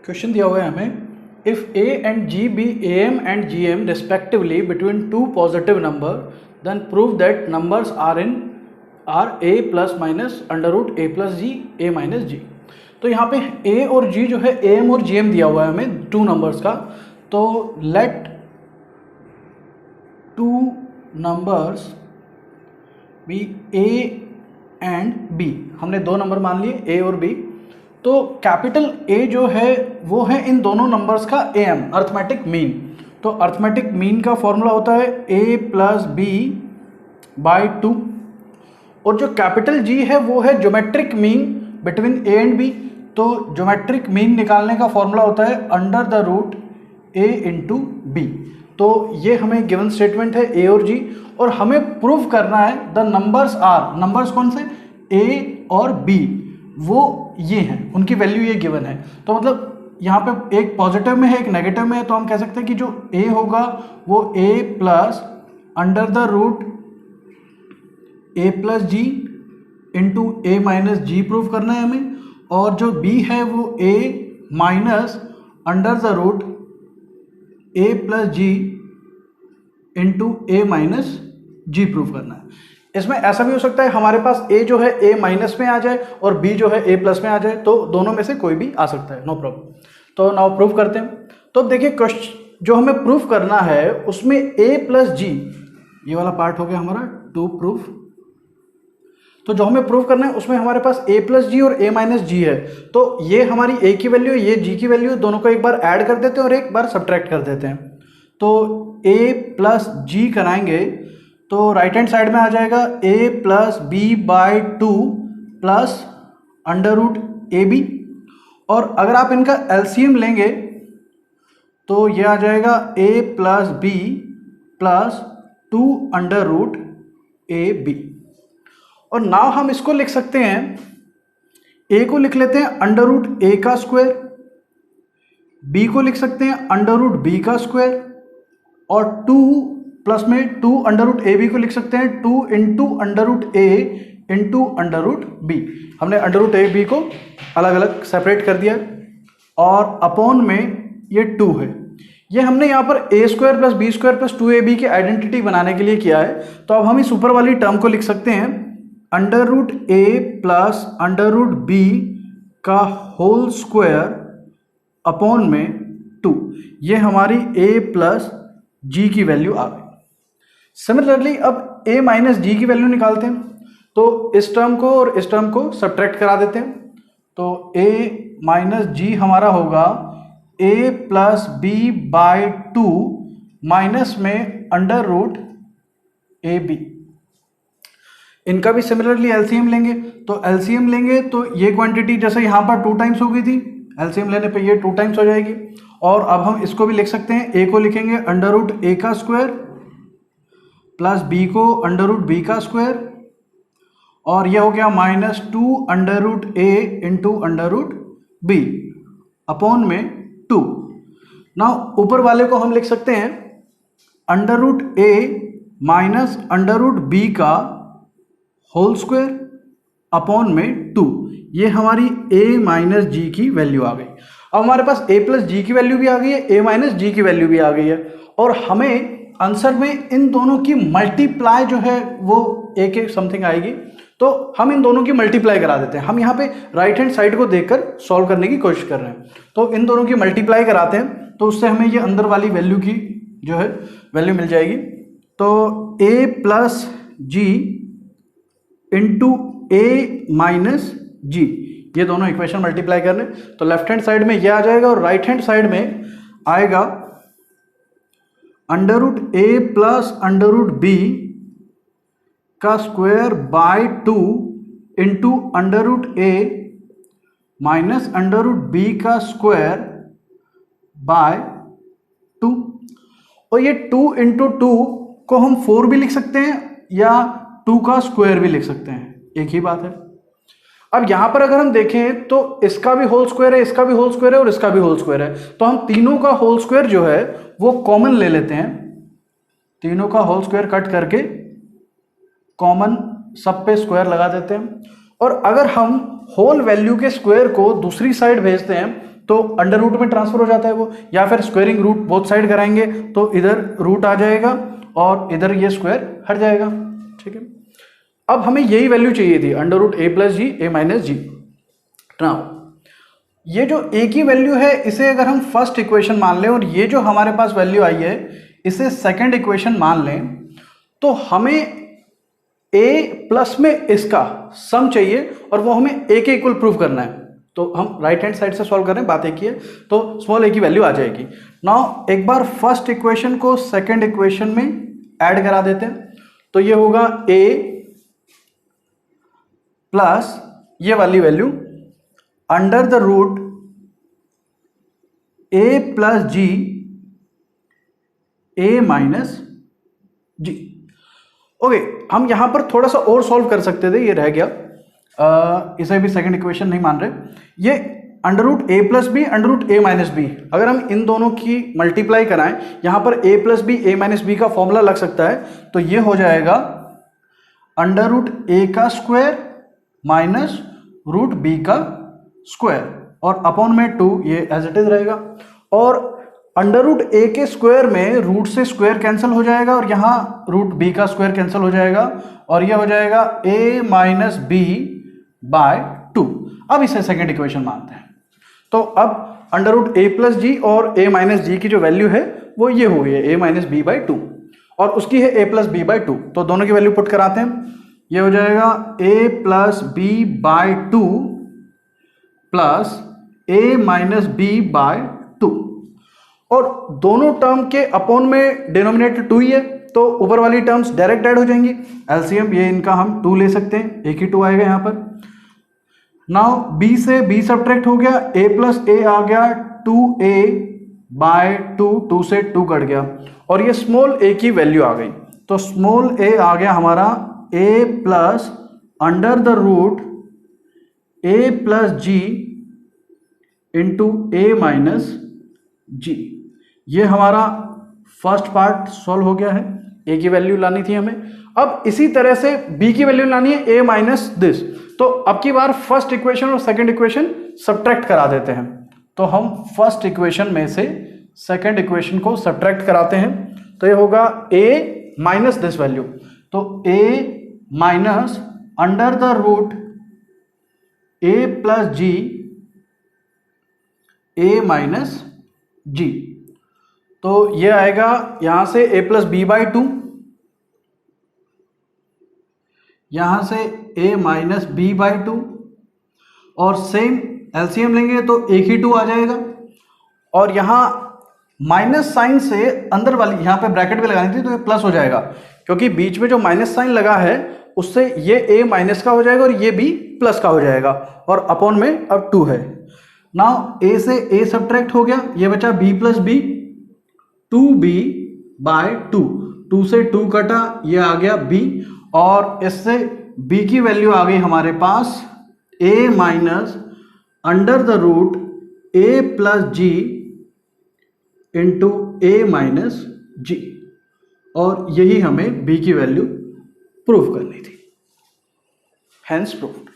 Question दिया हुआ है हमें, if A and G B A M and G M respectively between two positive number then prove that numbers are A plus minus under root A plus G A minus G. तो यहाँ पे ए और जी जो है A M और G M दिया हुआ है हमें टू नंबर्स का। तो let two numbers be A and B, हमने दो नंबर मान लिए ए और बी। तो कैपिटल ए जो है वो है इन दोनों नंबर्स का ए एम, अर्थमेटिक मीन। तो अर्थमेटिक मीन का फॉर्मूला होता है A plus B by two, और जो कैपिटल जी है वो है geometric mean between A and B. तो ज्योमेट्रिक मीन निकालने का फॉर्मूला होता है under the root A into B. तो ये हमें गिवन स्टेटमेंट है ए और जी, और हमें प्रूव करना है द नंबर्स आर, नंबर्स कौन से, ए और बी, वो ये हैं, उनकी वैल्यू ये गिवन है। तो मतलब यहाँ पे एक पॉजिटिव में है एक नेगेटिव में है, तो हम कह सकते हैं कि जो ए होगा वो A plus under the root A plus G into A minus G prove करना है हमें, और जो बी है वो A minus under the root A plus G into A minus G prove करना है। इसमें ऐसा भी हो सकता है हमारे पास ए जो है ए माइनस में आ जाए और बी जो है ए प्लस में आ जाए, तो दोनों में से कोई भी आ सकता है, नो प्रॉब्लम। तो नाउ प्रूव करते हैं। तो देखिए क्वेश्चन जो हमें प्रूव करना है उसमें ए प्लस जी, ये वाला पार्ट हो गया हमारा टू प्रूफ। तो जो हमें प्रूव करना है उसमें हमारे पास ए प्लस जी और ए माइनस जी है। तो ये हमारी ए की वैल्यू है, ये जी की वैल्यू है, दोनों को एक बार ऐड कर देते हैं और एक बार सब्ट्रैक्ट कर देते हैं। तो ए प्लस जी कराएंगे तो राइट हैंड साइड में आ जाएगा A plus B by two plus under root A B, और अगर आप इनका एलसीएम लेंगे तो ये आ जाएगा A plus B plus two under root A B. और नाउ हम इसको लिख सकते हैं, ए को लिख लेते हैं अंडर रूट ए का स्क्वायर, बी को लिख सकते हैं अंडर रूट बी का स्क्वायर, और टू प्लस में two under root A B को लिख सकते हैं two into under root A into under root B. हमने अंडर रूट ए बी को अलग अलग सेपरेट कर दिया, और अपॉन में ये टू है। ये हमने यहाँ पर A square plus B square plus two A B की आइडेंटिटी बनाने के लिए किया है। तो अब हम इस ऊपर वाली टर्म को लिख सकते हैं under root A plus under root B का होल स्क्वायर अपॉन में टू। ये हमारी ए प्लस जी की वैल्यू आ गई। सिमिलरली अब a माइनस जी की वैल्यू निकालते हैं, तो इस टर्म को और इस टर्म को सब्ट्रैक्ट करा देते हैं। तो a माइनस जी हमारा होगा a plus B by two minus में अंडर रूट ए बी। इनका भी सिमिलरली एलसीएम लेंगे, तो एलसीएम लेंगे तो ये क्वांटिटी जैसे यहाँ पर टू टाइम्स हो गई थी, एलसीएम लेने पे ये टू टाइम्स हो जाएगी। और अब हम इसको भी लिख सकते हैं, ए को लिखेंगे अंडर रूट ए का स्क्वायर प्लस बी को अंडर रूट बी का स्क्वायर, और यह हो गया minus two under root A into under root B upon में टू। नाउ ऊपर वाले को हम लिख सकते हैं under root A minus under root B का होल स्क्वायर अपॉन में टू। ये हमारी ए माइनस जी की वैल्यू आ गई। अब हमारे पास ए प्लस जी की वैल्यू भी आ गई है, ए माइनस जी की वैल्यू भी आ गई है, और हमें आंसर में इन दोनों की मल्टीप्लाई जो है वो एक एक समथिंग आएगी। तो हम इन दोनों की मल्टीप्लाई करा देते हैं। हम यहाँ पे राइट हैंड साइड को देखकर सॉल्व करने की कोशिश कर रहे हैं। तो इन दोनों की मल्टीप्लाई कराते हैं, तो उससे हमें ये अंदर वाली वैल्यू की जो है वैल्यू मिल जाएगी। तो ए plus G into A minus G, ये दोनों इक्वेशन मल्टीप्लाई करने, तो लेफ्ट हैंड साइड में ये आ जाएगा और राइट हैंड साइड में आएगा under root A plus under root B का square by two into under root A minus under root B का स्क्वायर बाय टू। और ये टू इंटू टू को हम फोर भी लिख सकते हैं या टू का स्क्वायर भी लिख सकते हैं, एक ही बात है। अब यहां पर अगर हम देखें तो इसका भी होल स्क्वायर है, इसका भी होल स्क्वायर है और इसका भी होल स्क्वायर है, तो हम तीनों का होल स्क्वायर जो है वो कॉमन ले लेते हैं। तीनों का होल स्क्वायर कट करके कॉमन सब पे स्क्वायर लगा देते हैं, और अगर हम होल वैल्यू के स्क्वायर को दूसरी साइड भेजते हैं तो अंडर रूट में ट्रांसफर हो जाता है वो, या फिर स्क्वायरिंग रूट बोथ साइड कराएंगे तो इधर रूट आ जाएगा और इधर ये स्क्वायर हट जाएगा। ठीक है, अब हमें यही वैल्यू चाहिए थी, under root A plus G A minus ji. Now ये जो ए की वैल्यू है इसे अगर हम फर्स्ट इक्वेशन मान लें और ये जो हमारे पास वैल्यू आई है इसे सेकंड इक्वेशन मान लें, तो हमें ए प्लस में इसका सम चाहिए और वो हमें ए के इक्वल प्रूव करना है। तो हम राइट हैंड साइड से सॉल्व कर रहे हैं, बात एक ही है, तो स्मॉल ए की वैल्यू आ जाएगी। नाउ एक बार फर्स्ट इक्वेशन को सेकंड इक्वेशन में ऐड करा देते हैं, तो ये होगा ए प्लस ये वाली value under the root A plus G A minus G. Okay, हम यहां पर थोड़ा सा और सॉल्व कर सकते थे, ये रह गया, इसे भी सेकंड इक्वेशन नहीं मान रहे। ये under root A plus B under root A minus B, अगर हम इन दोनों की मल्टीप्लाई कराएं, यहां पर A plus B A minus B का फॉर्मूला लग सकता है, तो ये हो जाएगा अंडर रूट ए का स्क्वायर माइनस रूट बी का स्क्वायर और अपॉन में 2, ये एज इट इज रहेगा। और अंडर रूट ए के स्क्वायर में रूट से स्क्वायर कैंसिल हो जाएगा और यहां रूट बी का स्क्वायर कैंसिल हो जाएगा और यह हो जाएगा a माइनस बी बाय 2। अब इसे सेकंड इक्वेशन मानते हैं, तो अब अंडर रूट ए प्लस जी और a माइनस जी की जो वैल्यू है वो ये हो गई है a माइनस बी बाई 2 और उसकी है a प्लस बी बाई 2, तो दोनों की वैल्यू पुट कराते हैं। ये हो जाएगा a plus B by 2 plus a minus B by 2 और दोनों टर्म के अपॉन में डिनोमिनेटर 2 ही है, तो ऊपर वाली टर्म्स डायरेक्ट ऐड हो जाएंगी। एलसीएम ये इनका हम 2 ले सकते हैं, एक ही 2 आएगा यहाँ पर। नाउ b से b सब्ट्रैक्ट हो गया, a प्लस a आ गया 2a बाय 2, 2 से 2 कट गया और ये स्मॉल a की वैल्यू आ गई, तो स्मॉल a आ गया हमारा a plus under the root a plus G into a minus G. ये हमारा फर्स्ट पार्ट सॉल्व हो गया है, a की वैल्यू लानी थी हमें। अब इसी तरह से b की वैल्यू लानी है a माइनस दिस, तो अब की बार फर्स्ट इक्वेशन और सेकंड इक्वेशन सब्ट्रैक्ट करा देते हैं। तो हम फर्स्ट इक्वेशन में से सेकंड इक्वेशन को सब्ट्रैक्ट कराते हैं, तो ये होगा a माइनस दिस वैल्यू, तो a minus under the root a plus G a minus G. तो ये आएगा यहां से a प्लस बी बाई 2, यहां से a माइनस बी बाई 2 और सेम एलसीएम लेंगे तो एक ही 2 आ जाएगा और यहां माइनस साइन से अंदर वाली यहां पे ब्रैकेट भी लगानी थी, तो ये प्लस हो जाएगा क्योंकि बीच में जो माइनस साइन लगा है उससे ये a माइनस का हो जाएगा और ये b प्लस का हो जाएगा और अपॉन में अब 2 है। नाउ a से a सब्ट्रैक्ट हो गया, ये बचा b plus B 2b bye 2, 2 से 2 कटा, ये आ गया b और इससे b की वैल्यू आ गई हमारे पास a minus under the root a plus G into a minus G और यही हमें b की वैल्यू प्रूव करनी थी, हैंस प्रूव्ड।